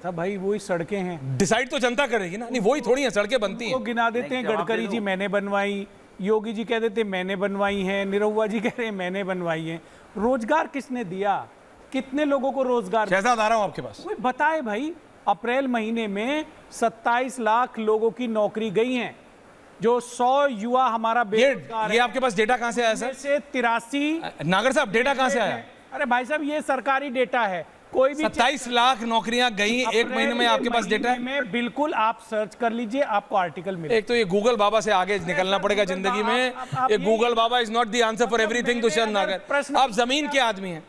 था भाई, वही सड़कें हैं। डिसाइड तो जनता करेगी ना, नहीं वही थोड़ी है सड़कें बनती हैं। वो गिना देते हैं, गडकरी जी मैंने बनवाई, योगी जी कह देते मैंने बनवाई हैं, निरहुआ जी कह रहे हैं मैंने बनवाई हैं। रोजगार किसने दिया? कितने लोगों को रोजगार? शहजाद आ रहा हूं आपके पास। कोई बताए भाई, अप्रैल महीने में 27 लाख लोगों की नौकरी गई हैं, जो 100 युवा हमारा बेरोजगार ये आपके पास डेटा कहां से आया सर? से 83 नागर साहब डेटा कहां से आया? अरे भाई साहब, ये सरकारी डेटा है। कोई भी 27 लाख नौकरियां गई एक महीने में, आपके पास डेटा है? में बिल्कुल, आप सर्च कर लीजिए, आपको आर्टिकल मिलेगा। एक तो ये गूगल बाबा से आगे निकलना पड़ेगा जिंदगी में। ये Google Baba is not the answer for everything. Dushyant नागर, आप जमीन के आदमी हैं।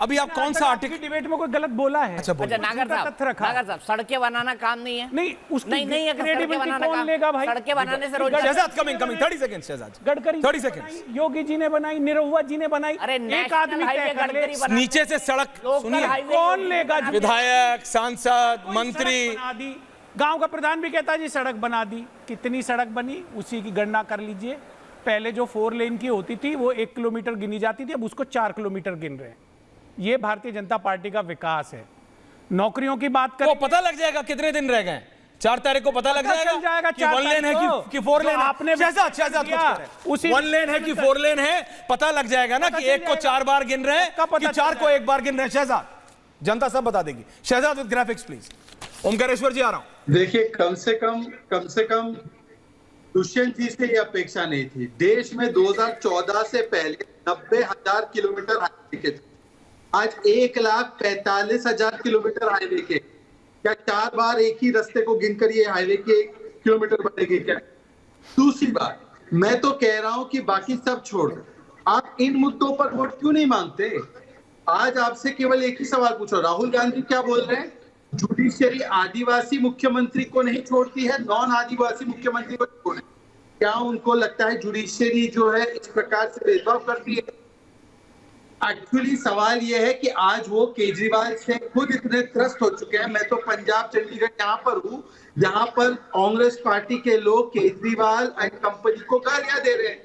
अभी आप कौन सा आर्टिकल डिबेट में कोई गलत बोला है? अच्छा नागर साहब, सड़कें बनाना काम नहीं है? नहीं, उसकी नहीं क्रेडिबिलिटी कौन लेगा भाई? सड़कें बनाने से रोजगार। Shahzad coming 30 second. Shahzad Gadkari 30 second. Yogi ji ने बनाई, निरहुआ जी ने बनाई। अरे एक आदमी तय कर ले, नीचे से सड़क सुनिए, कौन लेगा? विधायक, सांसद, मंत्री। गांव का प्रधान भी कहता है जी सड़क बना दी। कितनी सड़क बनी उसी की गणना कर लीजिए। पहले जो 4 लेन की होती थी वो 1 किलोमीटर गिनी जाती थी, अब उसको 4 किलोमीटर गिन रहे हैं। ये भारतीय जनता पार्टी का विकास है। नौकरियों की बात करें, वो पता लग जाएगा कितने दिन रह गए। 4 तारीख को पता लग जाएगा कि 1 लेन है कि 4 लेन है। आपने शहजाद कुछ कह रहे हैं। 1 लेन है कि 4 लेन है, पता लग जाएगा ना कि 1 को 4 बार गिन रहे हैं कि 4 को 1 बार गिन रहे हैं। शहजाद, जनता सब बता देगी। Shahzad with graphics please. Omkareshwar ji आ रहा हूं। देखिए, कम से कम दुष्यंत जी से ये अपेक्षा नहीं थी। देश में 2014 से पहले 90,000 किलोमीटर हाईवे के थे, आज 1,45,000 किलोमीटर हाईवे के। क्या 4 बार एक ही रास्ते को गिनकर ये हाईवे के किलोमीटर बढ़ेगी क्या? दूसरी बात, मैं तो कह रहा हूं कि बाकी सब छोड़ दो, आप इन मुद्दों पर वोट क्यों नहीं मांगते? आज आपसे केवल एक ही सवाल पूछो, राहुल गांधी क्या बोल रहे हैं? जुडिशियरी आदिवासी मुख्यमंत्री को नहीं छोड़ती है, नॉन आदिवासी मुख्यमंत्री को छोड़े। क्या उनको लगता है जुडिशियरी जो है इस प्रकार से भेदभाव करती है? एक्चुअली सवाल यह है कि आज वो केजरीवाल से खुद इतने त्रस्त हो चुके हैं। मैं तो पंजाब, चंडीगढ़ यहाँ पर हूँ, यहाँ पर कांग्रेस पार्टी के लोग केजरीवाल एंड कंपनी को गालियां दे रहे हैं।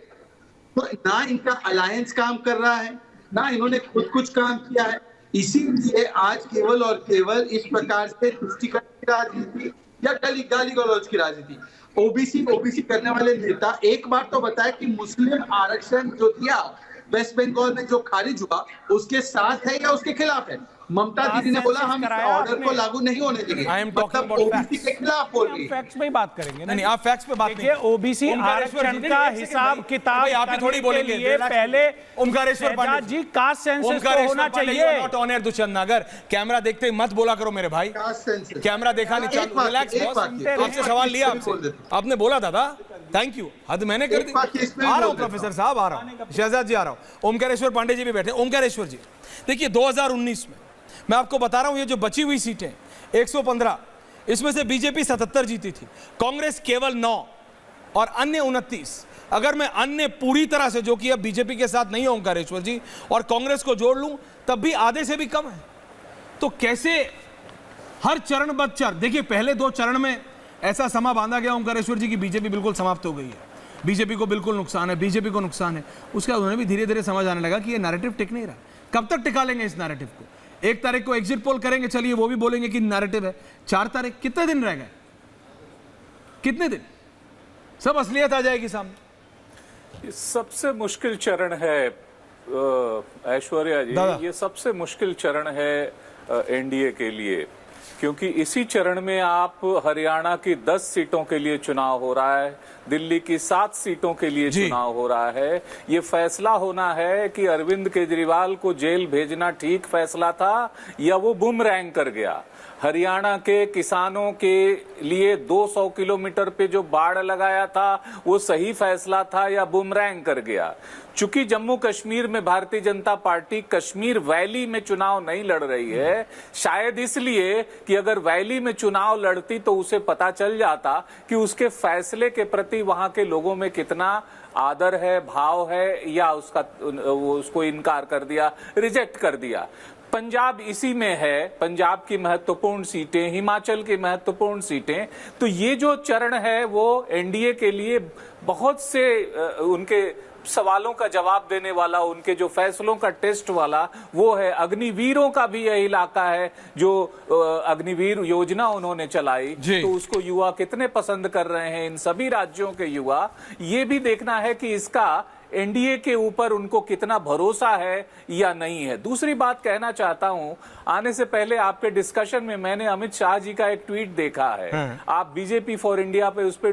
तो ना इनका अलायंस काम कर रहा है, ना इन्होंने खुद कुछ काम किया है। इसीलिए आज केवल और केवल इस प्रकार से तुष्टिकरण की राजनीति या गाली गलौज की राजनीति। ओबीसी करने वाले नेता एक बार तो बताया कि मुस्लिम आरक्षण जो दिया वेस्ट बंगाल में, जो खारिज हुआ, उसके साथ है या उसके खिलाफ है? ममता दीदी ने बोला हम ऑर्डर को लागू नहीं होने देंगे। मतलब ओबीसी के खिलाफ बोल रही है। फैक्ट्स पे ही बात करेंगे। नहीं, आप फैक्ट्स पे बात नहीं। ओबीसी आरक्षण का हिसाब किताब आप ही थोड़ी बोलेंगे। पहले ओमकारेश्वर पांडे जी, कास्ट सेंसस तो होना चाहिए। नॉट ऑन एयर दुष्यंत नागर, कैमरा देखते ही मत बोला करो मेरे भाई। कैमरा देखा नहीं चालू। रिलैक्स बॉस, आपसे सवाल लिया, आपने बोला दादा, थैंक यू, हद मैंने कर दी। आ रहा हूं प्रोफेसर साहब, आ रहा हूं। शहजाद जी आ रहा हूं। ओमकारेश्वर पांडे जी भी बैठे। ओमकारेश्वर जी, देखिए 2019 में मैं आपको बता रहा हूं, ये जो बची हुई सीटें 115, इसमें से बीजेपी 77 जीती थी, कांग्रेस केवल 9 और अन्य 29। अगर मैं अन्य पूरी तरह से, जो कि अब बीजेपी के साथ नहीं है ओमकारेश्वर जी, और कांग्रेस को जोड़ लूं तब भी आधे से भी कम है। तो कैसे हर चरणबद्ध चरण, देखिए पहले 2 चरण में ऐसा समा बांधा गया ओमकारेश्वर जी की बीजेपी बिल्कुल समाप्त हो गई है, बीजेपी को बिल्कुल नुकसान है, बीजेपी को नुकसान है। उसके बाद उन्हें भी धीरे धीरे समझ आने लगा कि ये नैरेटिव टिक नहीं रहा। कब तक टिका लेंगे इस नैरेटिव को? 1 तारीख को एग्जिट पोल करेंगे, चलिए वो भी बोलेंगे कि नैरेटिव है। 4 तारीख, कितने दिन रह गए? कितने दिन? सब असलियत आ जाएगी सामने। सबसे मुश्किल चरण है ऐश्वर्या जी, ये सबसे मुश्किल चरण है एनडीए के लिए, क्योंकि इसी चरण में आप हरियाणा की 10 सीटों के लिए चुनाव हो रहा है, दिल्ली की 7 सीटों के लिए चुनाव हो रहा है। ये फैसला होना है कि अरविंद केजरीवाल को जेल भेजना ठीक फैसला था या वो बुमरैंग कर गया। हरियाणा के किसानों के लिए 200 किलोमीटर पे जो बाड़ लगाया था वो सही फैसला था या बुमरैंग कर गया। चूंकि जम्मू कश्मीर में भारतीय जनता पार्टी कश्मीर वैली में चुनाव नहीं लड़ रही है, शायद इसलिए कि अगर वैली में चुनाव लड़ती तो उसे पता चल जाता कि उसके फैसले के प्रति वहां के लोगों में कितना आदर है, भाव है, या उसको इनकार कर दिया, रिजेक्ट कर दिया। पंजाब इसी में है, पंजाब की महत्वपूर्ण सीटें, हिमाचल की महत्वपूर्ण सीटें। तो ये जो चरण है वो एनडीए के लिए बहुत से उनके सवालों का जवाब देने वाला, उनके जो फैसलों का टेस्ट वाला वो है। अग्निवीरों का भी यह इलाका है, जो अग्निवीर योजना उन्होंने चलाई, तो उसको युवा कितने पसंद कर रहे हैं, इन सभी राज्यों के युवा। ये भी देखना है कि इसका एनडीए के ऊपर उनको कितना भरोसा है या नहीं है। दूसरी बात कहना चाहता हूं, आने से पहले आपके डिस्कशन में मैंने अमित शाह जी का एक ट्वीट देखा है। आप बीजेपी फॉर इंडिया पे उस पर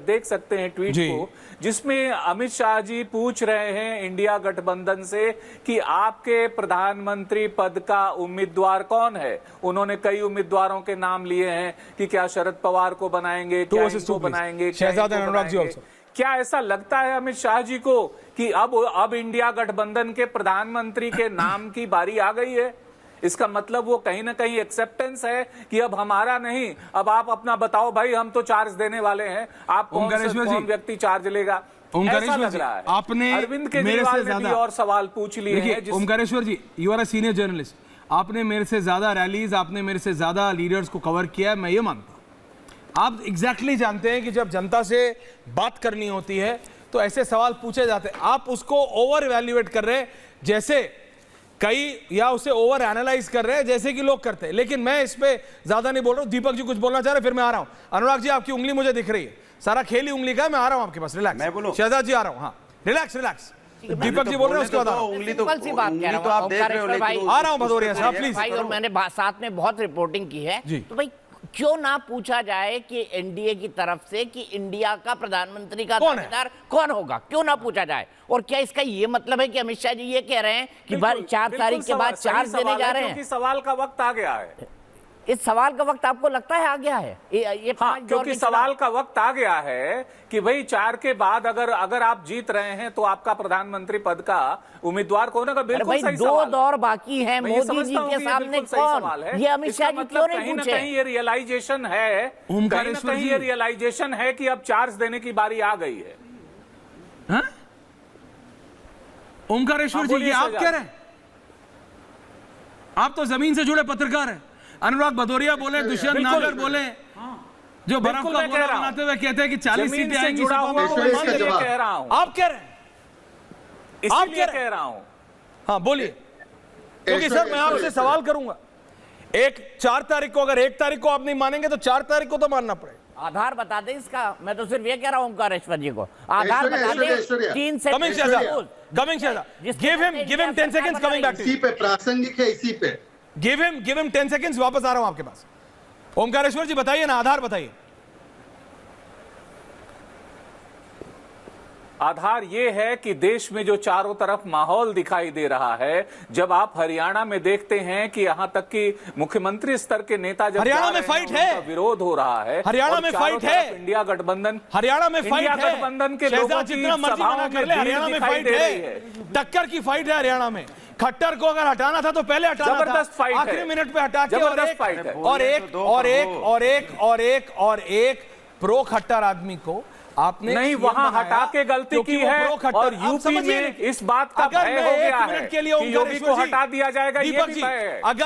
देख सकते हैं ट्वीट को, जिसमें अमित शाह जी पूछ रहे हैं इंडिया गठबंधन से कि आपके प्रधानमंत्री पद का उम्मीदवार कौन है। उन्होंने कई उम्मीदवारों के नाम लिए हैं कि क्या शरद पवार को बनाएंगे, क्या इनको बनाएंगे, क्या ऐसा लगता है अमित शाह जी को कि अब इंडिया गठबंधन के प्रधानमंत्री के नाम की बारी आ गई है? इसका मतलब वो कहीं ना कहीं एक्सेप्टेंस है कि अब हमारा नहीं, अब आप अपना बताओ भाई, हम तो चार्ज देने वाले हैं, आप कौन व्यक्ति चार्ज लेगा, ऐसा लग रहा है। आपने अरविंद केजरीवाल ने भी और सवाल पूछ लिए हैं। Omkareshwar ji, you are a senior journalist, आपने मेरे से ज्यादा रैलीज, आपने मेरे से ज्यादा लीडर्स को कवर किया है, मैं ये मानता हूं। आप एग्जैक्टली जानते हैं कि जब जनता से बात करनी होती है तो ऐसे सवाल पूछे जाते हैं, आप उसको ओवर इवैल्यूएट कर रहे हैं जैसे कई, या उसे ओवर एनालाइज कर रहे हैं जैसे कि लोग करते हैं। लेकिन मैं इस पे ज्यादा नहीं बोल रहा हूं। दीपक जी कुछ बोलना चाह रहे, फिर मैं आ रहा हूं। अनुराग जी, आपकी उंगली मुझे दिख रही है, सारा खेल ही उंगली का है, मैं आ रहा हूं आपके पास, रिलैक्स। मैं बोलूं? शहजाद जी आ रहा हूं, हाँ रिलैक्स रिलैक्स। दीपक जी बोल रहे हैं, उसके बाद उंगली तो सी बात कह रहा हूं, आप देख रहे हो, लेकिन आ रहा हूं भदौरिया साहब प्लीज। भाई, और मैंने साथ में बहुत रिपोर्टिंग की है, तो भाई क्यों ना पूछा जाए कि एनडीए की तरफ से कि इंडिया का प्रधानमंत्री का दावेदार कौन होगा, क्यों ना पूछा जाए। और क्या इसका ये मतलब है कि अमित शाह जी ये कह रहे हैं कि 4 तारीख के बाद चार्ज देने जा रहे हैं? सवाल का वक्त आ गया है। इस सवाल का वक्त आपको लगता है आ गया है? ये हाँ, क्योंकि सवाल का वक्त आ गया है कि भाई 4 के बाद अगर आप जीत रहे हैं तो आपका प्रधानमंत्री पद का उम्मीदवार कौन होगा। बिल्कुल सही सवाल। 2 दौर बाकी है मोदी जी के सामने, कौन? ये अमित शाह जी क्यों नहीं पूछे? कहीं ये रियलाइजेशन है, कहीं ये रियलाइजेशन है कि अब चार्ज देने की बारी आ गई है। ओमकारेश्वर जी, ये आप कह रहे हैं? आप तो जमीन से जुड़े पत्रकार हैं। अनुराग भदौरिया बोले, दुष्यंत नागर बोले, जो बर्फ का गोला बनाते हुए कहते हैं कि 40 सीटें आएंगी, कह रहा हूं, आप कह रहे हैं, इसलिए कह रहा हूं। हाँ बोलिए, क्योंकि सर मैं आपसे सवाल करूंगा। 4 तारीख को, अगर 1 तारीख को आप नहीं मानेंगे तो 4 तारीख को तो मानना पड़ेगा। आधार बता दे इसका। मैं तो सिर्फ ये कह रहा हूं ओमकारेश्वर जी को, आधार बता दे। 3 से coming Shahzad, give him 10 seconds, coming back to इसी पे प्रासंगिक है, इसी पे गिव हिम 10 सेकंड्स, वापस आ रहा हूं आपके पास। ओमकारेश्वर जी बताइए ना, आधार बताइए। आधार ये है कि देश में जो चारों तरफ माहौल दिखाई दे रहा है, जब आप हरियाणा में देखते हैं कि यहां तक कि मुख्यमंत्री स्तर के नेता जब हरियाणा में फाइट है, विरोध हो रहा है, हरियाणा में फाइट है, इंडिया गठबंधन, हरियाणा में फाइट है, गठबंधन के लोगों की सभाओं में हरियाणा में फाइट है, टक्कर की फाइट है हरियाणा में। खट्टर को अगर हटाना था तो पहले हटाना था, जबरदस्त फाइट है, आखिरी मिनट पे हटा के और एक प्रो खट्टर आदमी को आपने नहीं वहां हटा के गलती की है। और यूपी में इस बात का भय हो गया है कि योगी को हटा दिया जाएगा, ये भी भय है। अगर